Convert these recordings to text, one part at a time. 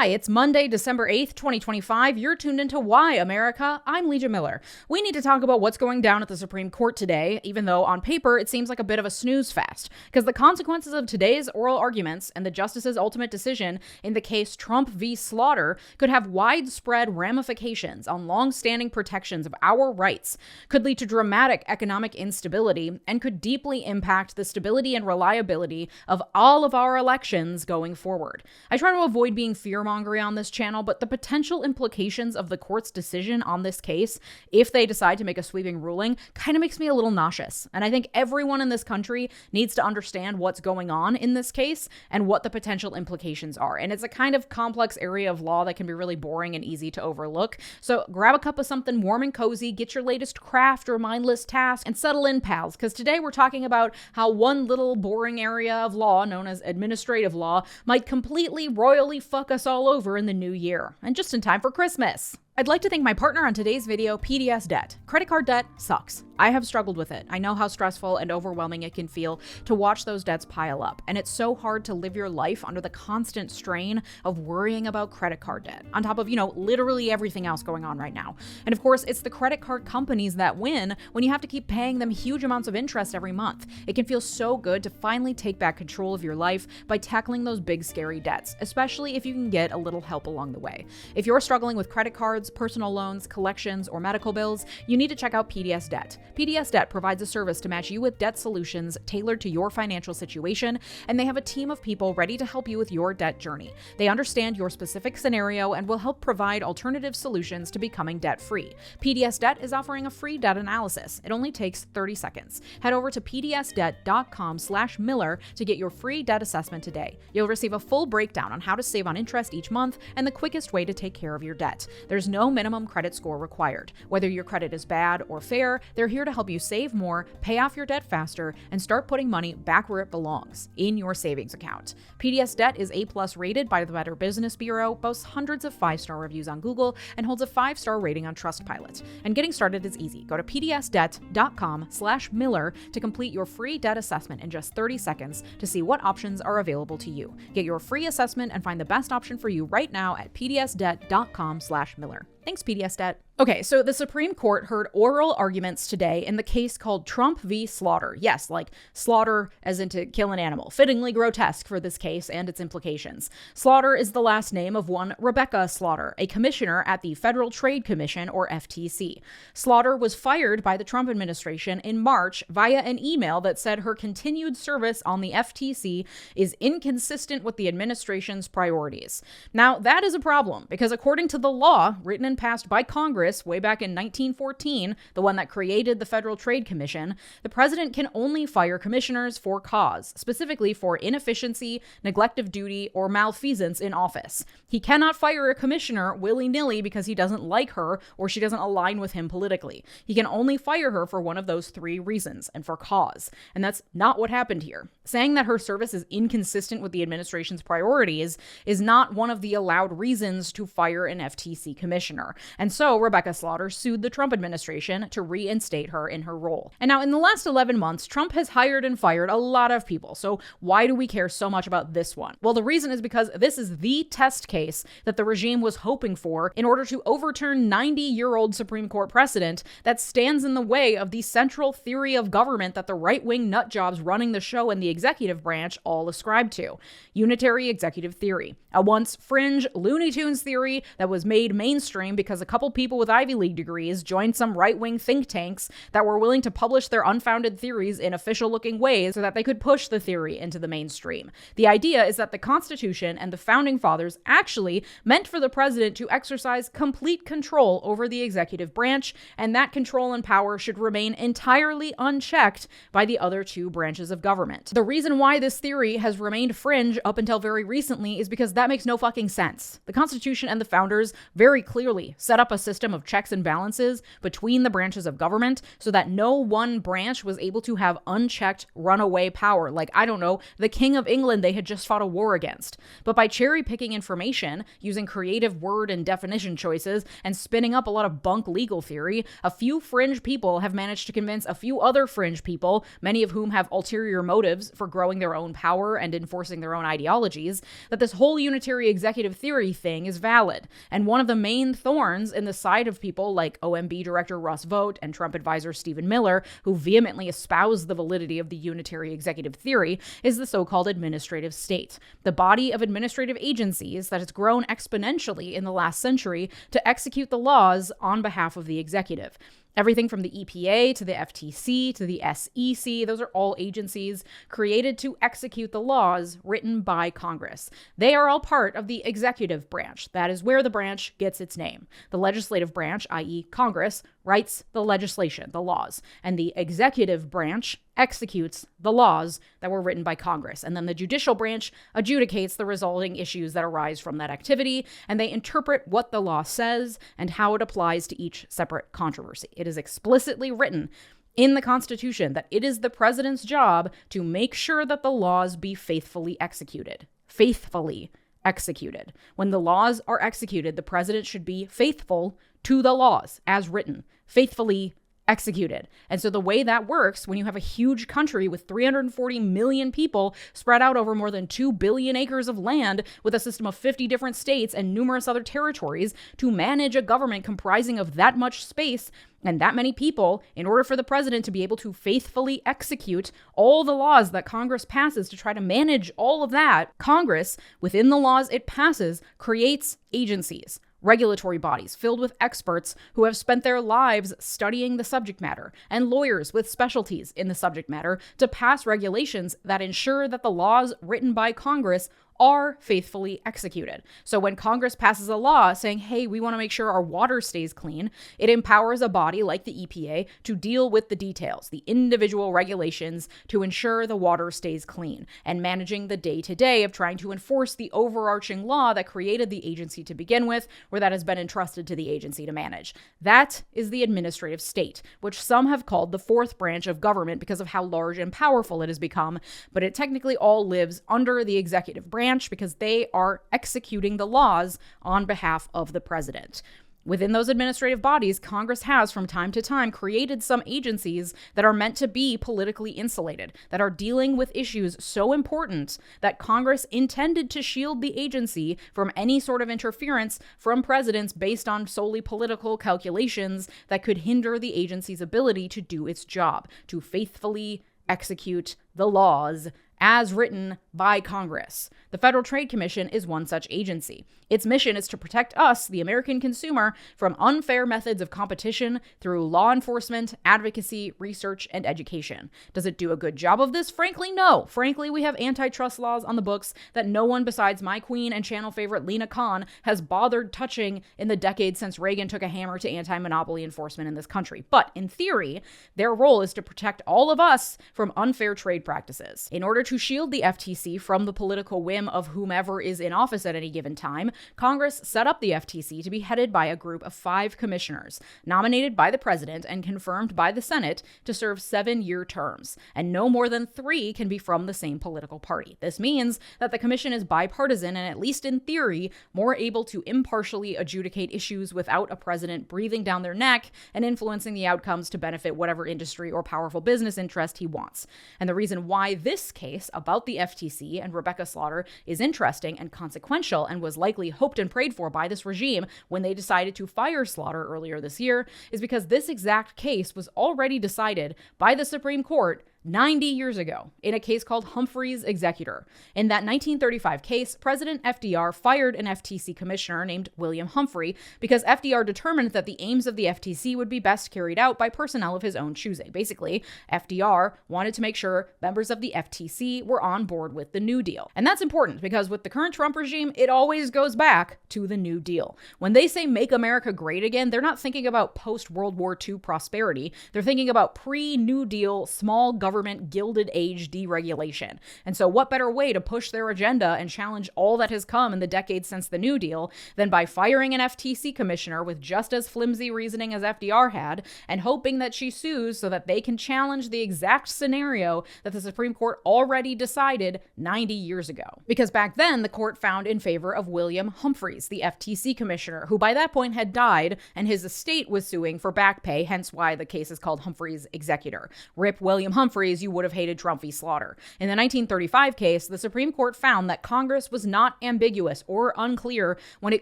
Hi, it's Monday, December 8th, 2025. You're tuned into Why America. I'm Leeja Miller. We need to talk about what's going down at the Supreme Court today, even though on paper it seems like a bit of a snooze fest, because the consequences of today's oral arguments and the justice's ultimate decision in the case Trump v. Slaughter could have widespread ramifications on long-standing protections of our rights, could lead to dramatic economic instability, and could deeply impact the stability and reliability of all of our elections going forward. I try to avoid being fear-mongering on this channel, but the potential implications of the court's decision on this case, if they decide to make a sweeping ruling, kind of makes me a little nauseous. And I think everyone in this country needs to understand what's going on in this case and what the potential implications are. And it's a kind of complex area of law that can be really boring and easy to overlook. So grab a cup of something warm and cozy, get your latest craft or mindless task, and settle in, pals, because today we're talking about how one little boring area of law, known as administrative law, might completely royally fuck us all over in the new year, and just in time for Christmas. I'd like to thank my partner on today's video, PDS Debt. Credit card debt sucks. I have struggled with it. I know how stressful and overwhelming it can feel to watch those debts pile up, and it's so hard to live your life under the constant strain of worrying about credit card debt, on top of, literally everything else going on right now. And of course, it's the credit card companies that win when you have to keep paying them huge amounts of interest every month. It can feel so good to finally take back control of your life by tackling those big, scary debts, especially if you can get a little help along the way. If you're struggling with credit cards, personal loans, collections, or medical bills, you need to check out PDS Debt. PDS Debt provides a service to match you with debt solutions tailored to your financial situation, and they have a team of people ready to help you with your debt journey. They understand your specific scenario and will help provide alternative solutions to becoming debt-free. PDS Debt is offering a free debt analysis. It only takes 30 seconds. Head over to pdsdebt.com/Miller to get your free debt assessment today. You'll receive a full breakdown on how to save on interest each month and the quickest way to take care of your debt. There's no minimum credit score required. Whether your credit is bad or fair, they're here to help you save more, pay off your debt faster, and start putting money back where it belongs, in your savings account. PDS Debt is A+ rated by the Better Business Bureau, boasts hundreds of 5-star reviews on Google, and holds a 5-star rating on Trustpilot. And getting started is easy. Go to pdsdebt.com/Miller to complete your free debt assessment in just 30 seconds to see what options are available to you. Get your free assessment and find the best option for you right now at pdsdebt.com/Miller. Thanks, PDS Debt. Okay, so the Supreme Court heard oral arguments today in the case called Trump v. Slaughter. Yes, like slaughter as in to kill an animal. Fittingly grotesque for this case and its implications. Slaughter is the last name of one Rebecca Slaughter, a commissioner at the Federal Trade Commission, or FTC. Slaughter was fired by the Trump administration in March via an email that said her continued service on the FTC is inconsistent with the administration's priorities. Now, that is a problem, because according to the law written and passed by Congress way back in 1914, the one that created the Federal Trade Commission, the president can only fire commissioners for cause, specifically for inefficiency, neglect of duty, or malfeasance in office. He cannot fire a commissioner willy-nilly because he doesn't like her or she doesn't align with him politically. He can only fire her for one of those 3 reasons, and for cause. And that's not what happened here. Saying that her service is inconsistent with the administration's priorities is not one of the allowed reasons to fire an FTC commissioner. And so Rebecca Slaughter sued the Trump administration to reinstate her in her role. And now in the last 11 months, Trump has hired and fired a lot of people. So why do we care so much about this one? Well, the reason is because this is the test case that the regime was hoping for in order to overturn 90-year-old Supreme Court precedent that stands in the way of the central theory of government that the right-wing nutjobs running the show and the executive branch all ascribe to. Unitary executive theory. A once fringe Looney Tunes theory that was made mainstream because a couple people with Ivy League degrees joined some right-wing think tanks that were willing to publish their unfounded theories in official-looking ways so that they could push the theory into the mainstream. The idea is that the Constitution and the Founding Fathers actually meant for the president to exercise complete control over the executive branch, and that control and power should remain entirely unchecked by the other 2 branches of government. The reason why this theory has remained fringe up until very recently is because that makes no fucking sense. The Constitution and the Founders very clearly set up a system of checks and balances between the branches of government so that no one branch was able to have unchecked runaway power, like, I don't know, the King of England they had just fought a war against. But by cherry-picking information, using creative word and definition choices, and spinning up a lot of bunk legal theory, a few fringe people have managed to convince a few other fringe people, many of whom have ulterior motives means for growing their own power and enforcing their own ideologies, that this whole unitary executive theory thing is valid. And one of the main thorns in the side of people like OMB Director Russ Vought and Trump advisor Stephen Miller, who vehemently espouse the validity of the unitary executive theory, is the so-called administrative state, the body of administrative agencies that has grown exponentially in the last century to execute the laws on behalf of the executive. Everything from the EPA to the FTC to the SEC, those are all agencies created to execute the laws written by Congress. They are all part of the executive branch. That is where the branch gets its name. The legislative branch, i.e. Congress, writes the legislation, the laws, and the executive branch executes the laws that were written by Congress. And then the judicial branch adjudicates the resulting issues that arise from that activity, and they interpret what the law says and how it applies to each separate controversy. It is explicitly written in the Constitution that it is the president's job to make sure that the laws be faithfully executed. Faithfully executed. When the laws are executed, the president should be faithful to the laws as written, faithfully executed. And so the way that works, when you have a huge country with 340 million people spread out over more than 2 billion acres of land with a system of 50 different states and numerous other territories, to manage a government comprising of that much space and that many people, in order for the president to be able to faithfully execute all the laws that Congress passes to try to manage all of that, Congress, within the laws it passes, creates agencies, regulatory bodies filled with experts who have spent their lives studying the subject matter, and lawyers with specialties in the subject matter to pass regulations that ensure that the laws written by Congress are faithfully executed. So when Congress passes a law saying, hey, we want to make sure our water stays clean, it empowers a body like the EPA to deal with the details, the individual regulations to ensure the water stays clean, and managing the day-to-day of trying to enforce the overarching law that created the agency to begin with, or that has been entrusted to the agency to manage. That is the administrative state, which some have called the fourth branch of government because of how large and powerful it has become, but it technically all lives under the executive branch because they are executing the laws on behalf of the president. Within those administrative bodies, Congress has from time to time created some agencies that are meant to be politically insulated, that are dealing with issues so important that Congress intended to shield the agency from any sort of interference from presidents based on solely political calculations that could hinder the agency's ability to do its job, to faithfully execute the laws as written by Congress. The Federal Trade Commission is one such agency. Its mission is to protect us, the American consumer, from unfair methods of competition through law enforcement, advocacy, research, and education. Does it do a good job of this? Frankly, no. Frankly, we have antitrust laws on the books that no one besides my queen and channel favorite Lena Khan has bothered touching in the decades since Reagan took a hammer to anti-monopoly enforcement in this country. But in theory, their role is to protect all of us from unfair trade practices. In order to shield the FTC from the political whim of whomever is in office at any given time, Congress set up the FTC to be headed by a group of 5 commissioners, nominated by the president and confirmed by the Senate to serve 7-year terms, and no more than 3 can be from the same political party. This means that the commission is bipartisan and, at least in theory, more able to impartially adjudicate issues without a president breathing down their neck and influencing the outcomes to benefit whatever industry or powerful business interest he wants. And the reason why this case about the FTC and Rebecca Slaughter is interesting and consequential and was likely hoped and prayed for by this regime when they decided to fire Slaughter earlier this year is because this exact case was already decided by the Supreme Court 90 years ago in a case called Humphrey's Executor. In that 1935 case, President FDR fired an FTC commissioner named William Humphrey because FDR determined that the aims of the FTC would be best carried out by personnel of his own choosing. Basically, FDR wanted to make sure members of the FTC were on board with the New Deal. And that's important because with the current Trump regime, it always goes back to the New Deal. When they say make America great again, they're not thinking about post-World War II prosperity. They're thinking about pre-New Deal, small government Gilded Age deregulation. And so what better way to push their agenda and challenge all that has come in the decades since the New Deal than by firing an FTC commissioner with just as flimsy reasoning as FDR had and hoping that she sues so that they can challenge the exact scenario that the Supreme Court already decided 90 years ago. Because back then, the court found in favor of William Humphreys, the FTC commissioner, who by that point had died and his estate was suing for back pay, hence why the case is called Humphrey's Executor. Rip William Humphreys Humphreys, you would have hated Trump v. Slaughter. In the 1935 case, the Supreme Court found that Congress was not ambiguous or unclear when it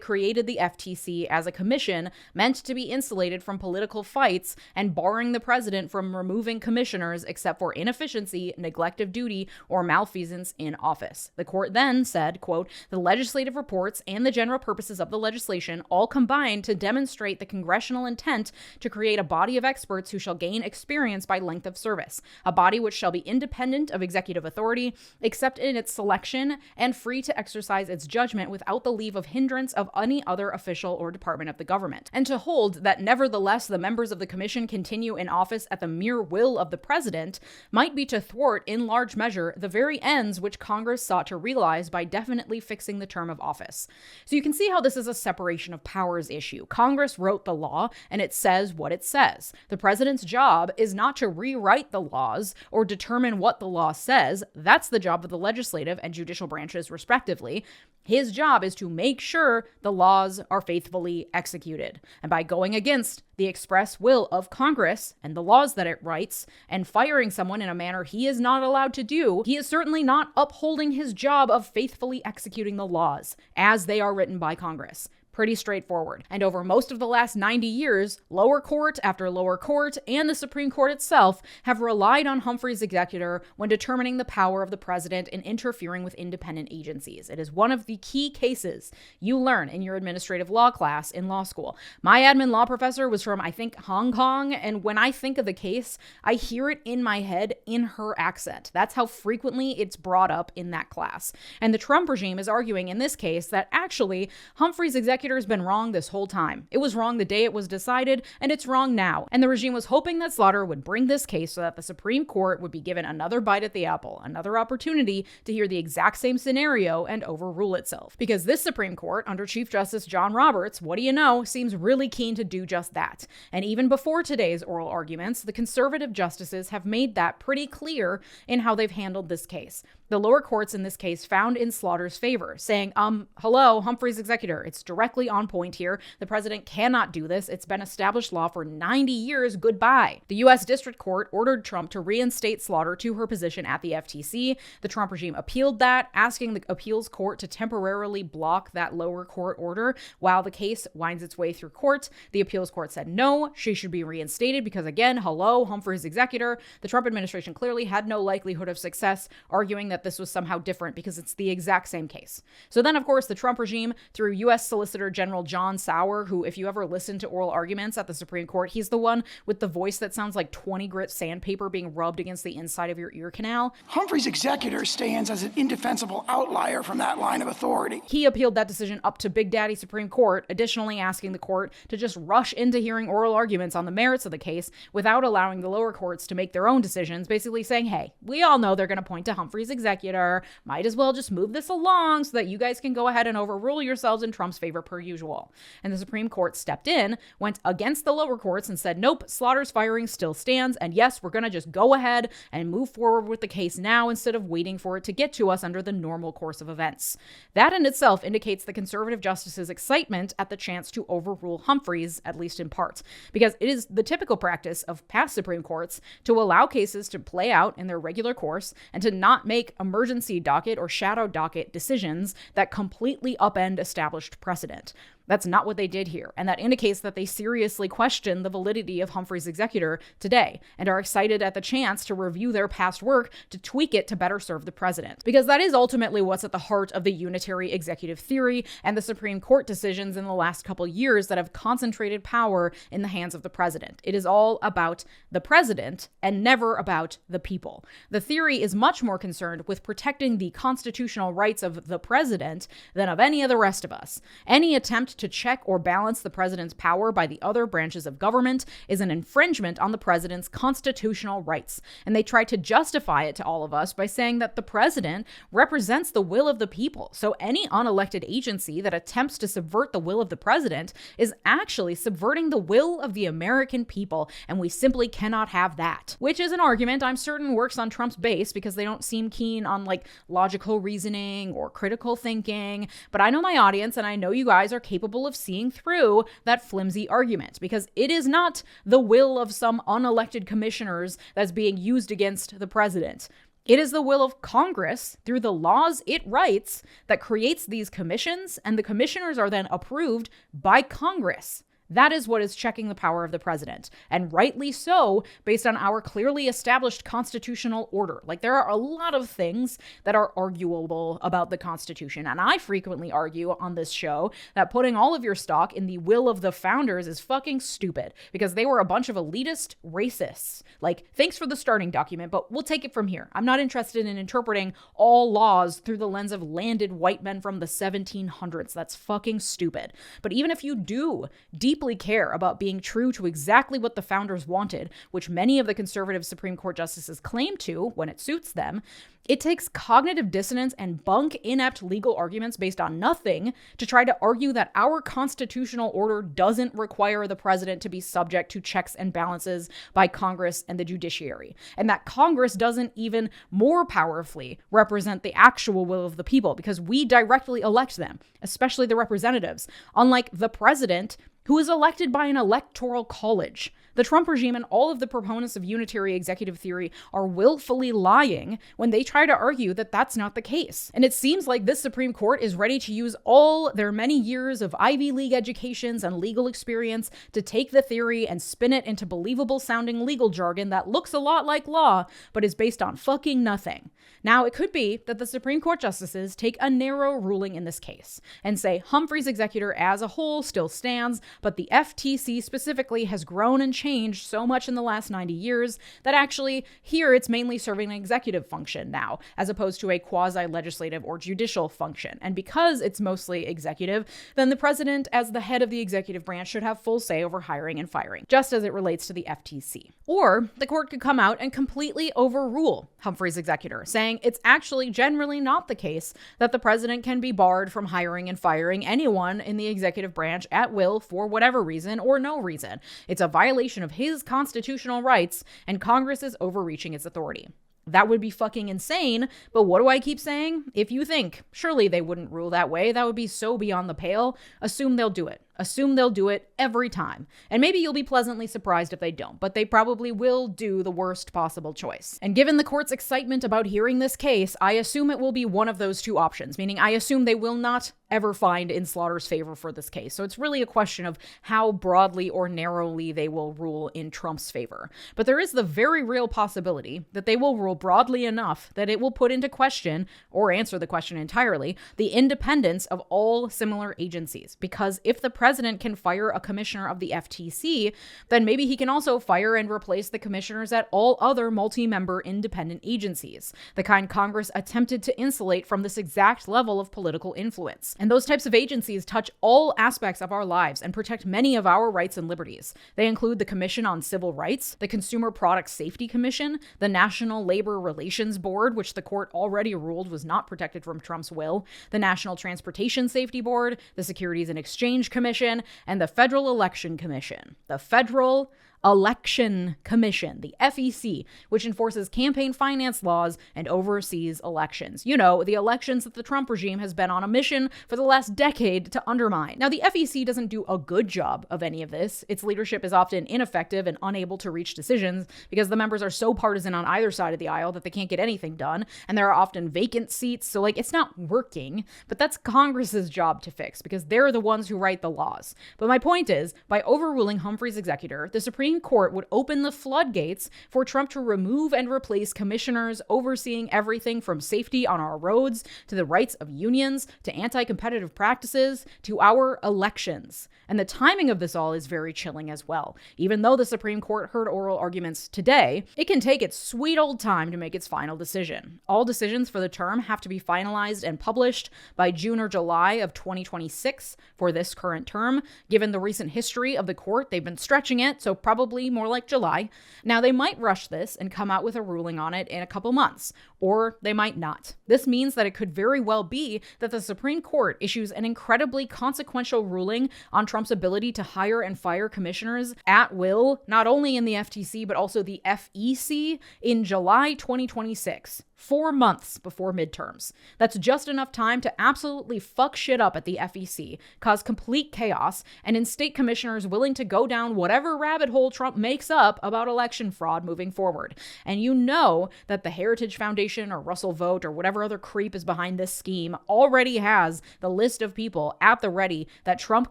created the FTC as a commission meant to be insulated from political fights and barring the president from removing commissioners except for inefficiency, neglect of duty, or malfeasance in office. The court then said, quote, "The legislative reports and the general purposes of the legislation all combine to demonstrate the congressional intent to create a body of experts who shall gain experience by length of service, a body which shall be independent of executive authority, except in its selection, and free to exercise its judgment without the leave of hindrance of any other official or department of the government, and to hold that nevertheless the members of the commission continue in office at the mere will of the president might be to thwart in large measure the very ends which Congress sought to realize by definitely fixing the term of office." So you can see how this is a separation of powers issue. Congress wrote the law, and it says what it says. The president's job is not to rewrite the laws or determine what the law says. That's the job of the legislative and judicial branches, respectively. His job is to make sure the laws are faithfully executed. And by going against the express will of Congress and the laws that it writes and firing someone in a manner he is not allowed to do, he is certainly not upholding his job of faithfully executing the laws as they are written by Congress. Pretty straightforward. And over most of the last 90 years, lower court after lower court and the Supreme Court itself have relied on Humphrey's executor when determining the power of the president and interfering with independent agencies. It is one of the key cases you learn in your administrative law class in law school. My admin law professor was from, I think, Hong Kong, and when I think of the case, I hear it in my head in her accent. That's how frequently it's brought up in that class. And the Trump regime is arguing in this case that actually Humphrey's executor has been wrong this whole time. It was wrong the day it was decided, and it's wrong now. And the regime was hoping that Slaughter would bring this case so that the Supreme Court would be given another bite at the apple, another opportunity to hear the exact same scenario and overrule itself. Because this Supreme Court, under Chief Justice John Roberts, what do you know, seems really keen to do just that. And even before today's oral arguments, the conservative justices have made that pretty clear in how they've handled this case. The lower courts in this case found in Slaughter's favor, saying, hello, Humphrey's executor, it's directly on point here. The president cannot do this. It's been established law for 90 years. Goodbye. The U.S. District Court ordered Trump to reinstate Slaughter to her position at the FTC. The Trump regime appealed that, asking the appeals court to temporarily block that lower court order while the case winds its way through court. The appeals court said no, she should be reinstated because, again, hello, Humphrey's executor. The Trump administration clearly had no likelihood of success, arguing that this was somehow different because it's the exact same case. So then, of course, the Trump regime, through U.S. Solicitor General John Sauer, who, if you ever listen to oral arguments at the Supreme Court, he's the one with the voice that sounds like 20 grit sandpaper being rubbed against the inside of your ear canal. Humphrey's executor stands as an indefensible outlier from that line of authority. He appealed that decision up to Big Daddy Supreme Court, additionally asking the court to just rush into hearing oral arguments on the merits of the case without allowing the lower courts to make their own decisions, basically saying, hey, we all know they're going to point to Humphrey's executor. Might as well just move this along so that you guys can go ahead and overrule yourselves in Trump's favor per usual. And the Supreme Court stepped in, went against the lower courts and said, nope, Slaughter's firing still stands. And yes, we're going to just go ahead and move forward with the case now instead of waiting for it to get to us under the normal course of events. That in itself indicates the conservative justices' excitement at the chance to overrule Humphreys, at least in part, because it is the typical practice of past Supreme Courts to allow cases to play out in their regular course and to not make emergency docket or shadow docket decisions that completely upend established precedent. That's not what they did here, and that indicates that they seriously question the validity of Humphrey's executor today and are excited at the chance to review their past work to tweak it to better serve the president. Because that is ultimately what's at the heart of the unitary executive theory and the Supreme Court decisions in the last couple years that have concentrated power in the hands of the president. It is all about the president and never about the people. The theory is much more concerned with protecting the constitutional rights of the president than of any of the rest of us. Any attempt to check or balance the president's power by the other branches of government is an infringement on the president's constitutional rights. And they try to justify it to all of us by saying that the president represents the will of the people. So any unelected agency that attempts to subvert the will of the president is actually subverting the will of the American people, and we simply cannot have that. Which is an argument I'm certain works on Trump's base because they don't seem keen keen on like logical reasoning or critical thinking, but I know my audience and I know you guys are capable of seeing through that flimsy argument, because it is not the will of some unelected commissioners that's being used against the president. It is the will of Congress through the laws it writes that creates these commissions, and the commissioners are then approved by Congress. That is what is checking the power of the president, and rightly so, based on our clearly established constitutional order. Like, there are a lot of things that are arguable about the Constitution, and I frequently argue on this show that putting all of your stock in the will of the founders is fucking stupid, because they were a bunch of elitist racists. Like, thanks for the starting document, but we'll take it from here. I'm not interested in interpreting all laws through the lens of landed white men from the 1700s. That's fucking stupid. But even if you do deeply care about being true to exactly what the founders wanted, which many of the conservative Supreme Court justices claim to when it suits them, it takes cognitive dissonance and bunk inept legal arguments based on nothing to try to argue that our constitutional order doesn't require the president to be subject to checks and balances by Congress and the judiciary, and that Congress doesn't even more powerfully represent the actual will of the people because we directly elect them, especially the representatives, unlike the president, who is elected by an electoral college. The Trump regime and all of the proponents of unitary executive theory are willfully lying when they try to argue that that's not the case. And it seems like this Supreme Court is ready to use all their many years of Ivy League educations and legal experience to take the theory and spin it into believable sounding legal jargon that looks a lot like law, but is based on fucking nothing. Now, it could be that the Supreme Court justices take a narrow ruling in this case and say Humphrey's executor as a whole still stands, but the FTC specifically has grown and changed so much in the last 90 years that actually here it's mainly serving an executive function now, as opposed to a quasi-legislative or judicial function. And because it's mostly executive, then the president as the head of the executive branch should have full say over hiring and firing, just as it relates to the FTC. Or the court could come out and completely overrule Humphrey's executor, saying it's actually generally not the case that the president can be barred from hiring and firing anyone in the executive branch at will for whatever reason or no reason. It's a violation of his constitutional rights, and Congress is overreaching its authority. That would be fucking insane, but what do I keep saying? If you think, surely they wouldn't rule that way, that would be so beyond the pale, assume they'll do it. Assume they'll do it every time. And maybe you'll be pleasantly surprised if they don't, but they probably will do the worst possible choice. And given the court's excitement about hearing this case, I assume it will be one of those two options, meaning I assume they will not ever find in Slaughter's favor for this case. So it's really a question of how broadly or narrowly they will rule in Trump's favor. But there is the very real possibility that they will rule broadly enough that it will put into question, or answer the question entirely, the independence of all similar agencies. Because if the president can fire a commissioner of the FTC, then maybe he can also fire and replace the commissioners at all other multi-member independent agencies, the kind Congress attempted to insulate from this exact level of political influence. And those types of agencies touch all aspects of our lives and protect many of our rights and liberties. They include the Commission on Civil Rights, the Consumer Product Safety Commission, the National Labor Relations Board, which the court already ruled was not protected from Trump's will, the National Transportation Safety Board, the Securities and Exchange Commission, and the Federal Election Commission. The Federal Election Commission, the FEC, which enforces campaign finance laws and oversees elections. You know, the elections that the Trump regime has been on a mission for the last decade to undermine. Now, the FEC doesn't do a good job of any of this. Its leadership is often ineffective and unable to reach decisions because the members are so partisan on either side of the aisle that they can't get anything done, and there are often vacant seats, so it's not working. But that's Congress's job to fix because they're the ones who write the laws. But my point is, by overruling Humphrey's executor, the Supreme Court would open the floodgates for Trump to remove and replace commissioners overseeing everything from safety on our roads to the rights of unions to anti-competitive practices to our elections. And the timing of this all is very chilling as well. Even though the Supreme Court heard oral arguments today, it can take its sweet old time to make its final decision. All decisions for the term have to be finalized and published by June or July of 2026 for this current term. Given the recent history of the court, they've been stretching it, so probably more like July. Now, they might rush this and come out with a ruling on it in a couple months, or they might not. This means that it could very well be that the Supreme Court issues an incredibly consequential ruling on Trump's ability to hire and fire commissioners at will, not only in the FTC, but also the FEC in July 2026. 4 months before midterms. That's just enough time to absolutely fuck shit up at the FEC, cause complete chaos, and in state commissioners willing to go down whatever rabbit hole Trump makes up about election fraud moving forward. And you know that the Heritage Foundation or Russell Vogt or whatever other creep is behind this scheme already has the list of people at the ready that Trump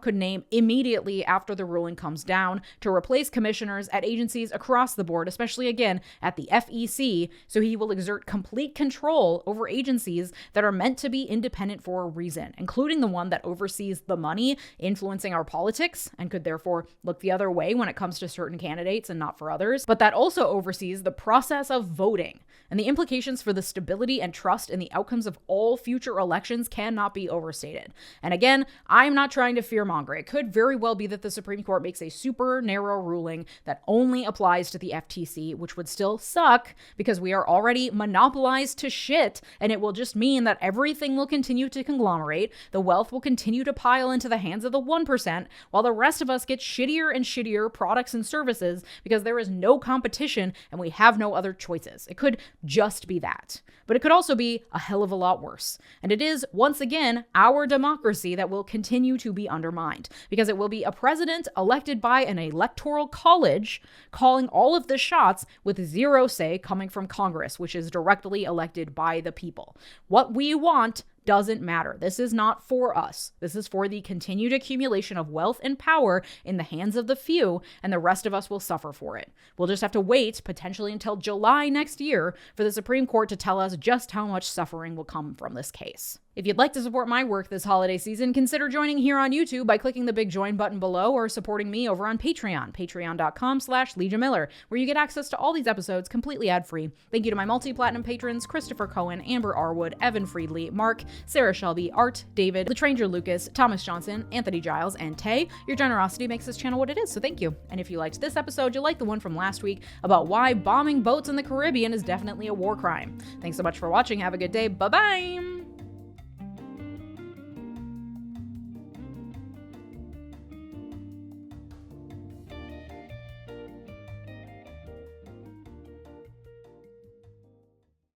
could name immediately after the ruling comes down to replace commissioners at agencies across the board, especially again at the FEC, so he will exert complete control over agencies that are meant to be independent for a reason, including the one that oversees the money influencing our politics and could therefore look the other way when it comes to certain candidates and not for others, but that also oversees the process of voting. And the implications for the stability and trust in the outcomes of all future elections cannot be overstated. And again, I'm not trying to fearmonger. It could very well be that the Supreme Court makes a super narrow ruling that only applies to the FTC, which would still suck because we are already monopolized to shit, and it will just mean that everything will continue to conglomerate, the wealth will continue to pile into the hands of the 1%, while the rest of us get shittier and shittier products and services because there is no competition and we have no other choices. It could just be that. But it could also be a hell of a lot worse. And it is, once again, our democracy that will continue to be undermined because it will be a president elected by an electoral college calling all of the shots with zero say coming from Congress, which is directly elected by the people. What we want doesn't matter. This is not for us. This is for the continued accumulation of wealth and power in the hands of the few, and the rest of us will suffer for it. We'll just have to wait, potentially until July next year, for the Supreme Court to tell us just how much suffering will come from this case. If you'd like to support my work this holiday season, consider joining here on YouTube by clicking the big join button below or supporting me over on Patreon, patreon.com/LeejaMiller, where you get access to all these episodes completely ad-free. Thank you to my multi-platinum patrons, Christopher Cohen, Amber Arwood, Evan Friedley, Mark, Sarah Shelby, Art, David, Latranger Lucas, Thomas Johnson, Anthony Giles, and Tay. Your generosity makes this channel what it is, so thank you. And if you liked this episode, you'll like the one from last week about why bombing boats in the Caribbean is definitely a war crime. Thanks so much for watching. Have a good day. Bye-bye!